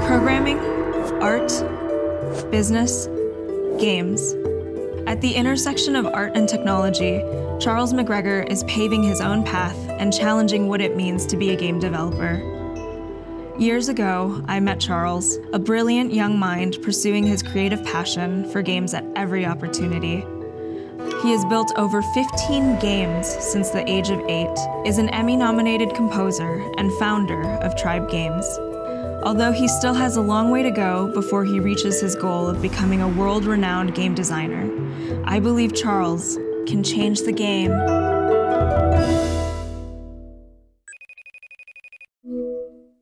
Programming, art, business, games. At the intersection of art and technology, Charles McGregor is paving his own path and challenging what it means to be a game developer. Years ago, I met Charles, a brilliant young mind pursuing his creative passion for games at every opportunity. He has built over 15 games since the age of 8, is an Emmy-nominated composer and founder of Tribe Games. Although he still has a long way to go before he reaches his goal of becoming a world-renowned game designer, I believe Charles can change the game.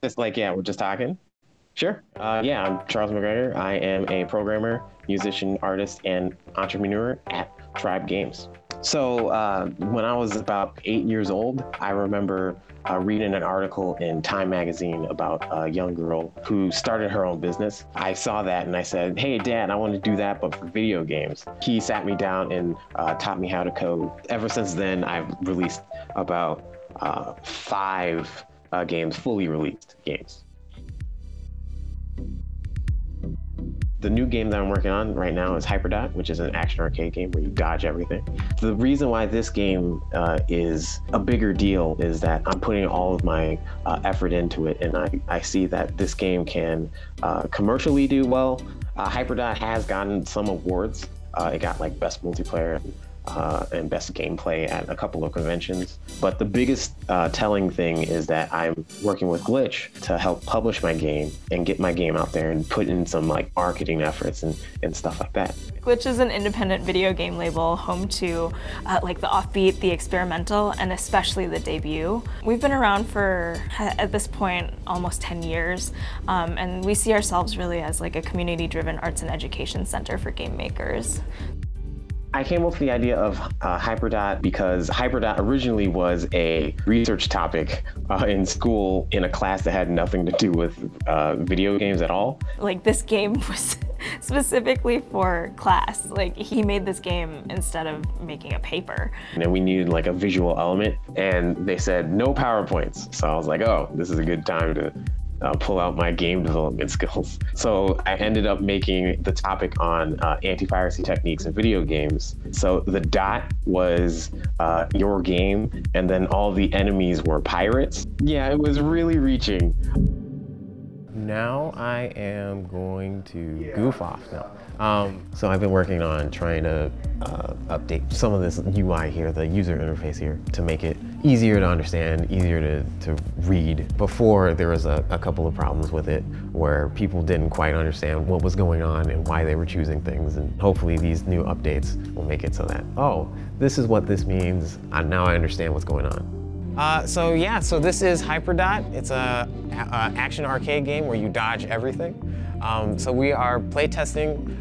It's like, yeah, we're just talking. Sure. Yeah, I'm Charles McGregor. I am a programmer, musician, artist, and entrepreneur at Tribe Games. So when I was about 8 years old, I remember reading an article in Time magazine about a young girl who started her own business. I saw that and I said, hey, Dad, I want to do that, but for video games. He sat me down and taught me how to code. Ever since then, I've released about 5 games, fully released games. The new game that I'm working on right now is HyperDot, which is an action arcade game where you dodge everything. The reason why this game is a bigger deal is that I'm putting all of my effort into it, and I see that this game can commercially do well. HyperDot has gotten some awards. It got like Best Multiplayer and Best Gameplay at a couple of conventions. But the biggest telling thing is that I'm working with Glitch to help publish my game and get my game out there and put in some like marketing efforts and stuff like that. Glitch is an independent video game label home to like the offbeat, the experimental, and especially the debut. We've been around for, at this point, almost 10 years, and we see ourselves really as like a community-driven arts and education center for game makers. I came up with the idea of HyperDot because HyperDot originally was a research topic in school in a class that had nothing to do with video games at all. Like, this game was specifically for class. Like, he made this game instead of making a paper. And then we needed like a visual element, and they said no PowerPoints. So I was like, oh, this is a good time to pull out my game development skills. So I ended up making the topic on anti-piracy techniques in video games. So the dot was your game, and then all the enemies were pirates. Yeah, it was really reaching. Now I am going to goof off now. So I've been working on trying to update some of this UI here, the user interface here, to make it easier to understand, easier to read. Before, there was a couple of problems with it where people didn't quite understand what was going on and why they were choosing things. And hopefully these new updates will make it so that, oh, this is what this means. Now I understand what's going on. So this is HyperDot. It's a action arcade game where you dodge everything. So we are playtesting.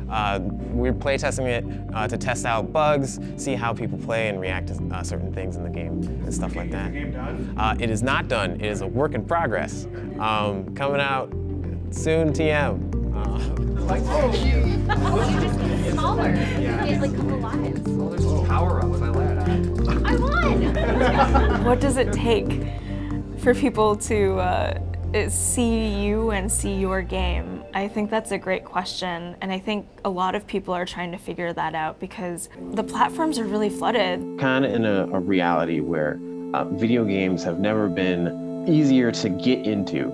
We're playtesting it to test out bugs, see how people play and react to certain things in the game and stuff like that. Is the game done? It is not done. It is a work in progress. Coming out soon, TM. It's smaller. Yeah. It's like a couple lives. Oh, there's little power-ups. I like that. I won! What does it take for people to see you and see your game? I think that's a great question, and I think a lot of people are trying to figure that out because the platforms are really flooded. Kind of in a reality where video games have never been easier to get into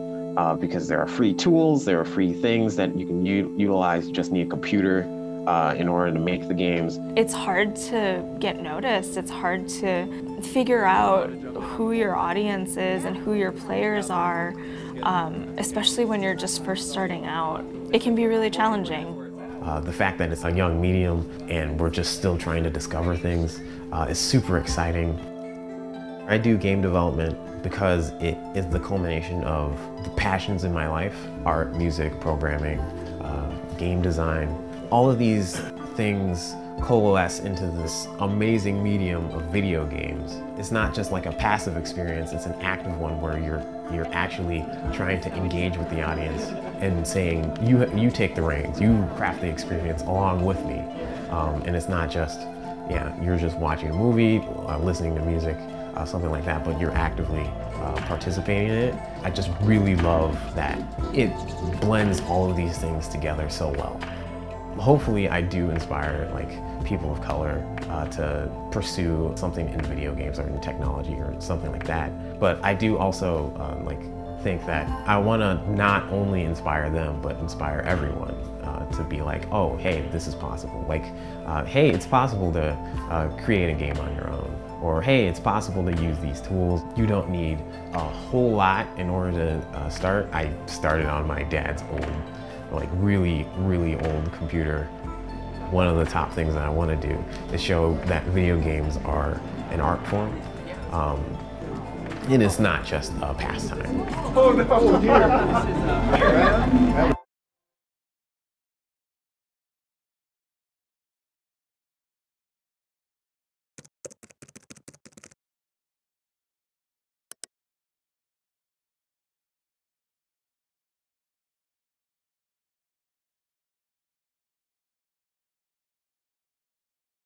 because there are free tools, there are free things that you can utilize. You just need a computer in order to make the games. It's hard to get noticed. It's hard to figure out who your audience is and who your players are, especially when you're just first starting out. It can be really challenging. The fact that it's a young medium and we're just still trying to discover things is super exciting. I do game development because it is the culmination of the passions in my life: art, music, programming, game design. All of these things coalesce into this amazing medium of video games. It's not just like a passive experience, it's an active one where you're actually trying to engage with the audience and saying, you take the reins, you craft the experience along with me. And it's not just, you're just watching a movie, listening to music. something like that, but you're actively participating in it. I just really love that it blends all of these things together so well. Hopefully I do inspire like people of color to pursue something in video games or in technology or something like that. But I do also think that I want to not only inspire them, but inspire everyone to be like, oh, hey, this is possible. Like, hey, it's possible to create a game on your own. Or, hey, it's possible to use these tools. You don't need a whole lot in order to start. I started on my dad's old, like really, really old computer. One of the top things that I want to do is show that video games are an art form. And it's not just a pastime. Oh no, dear.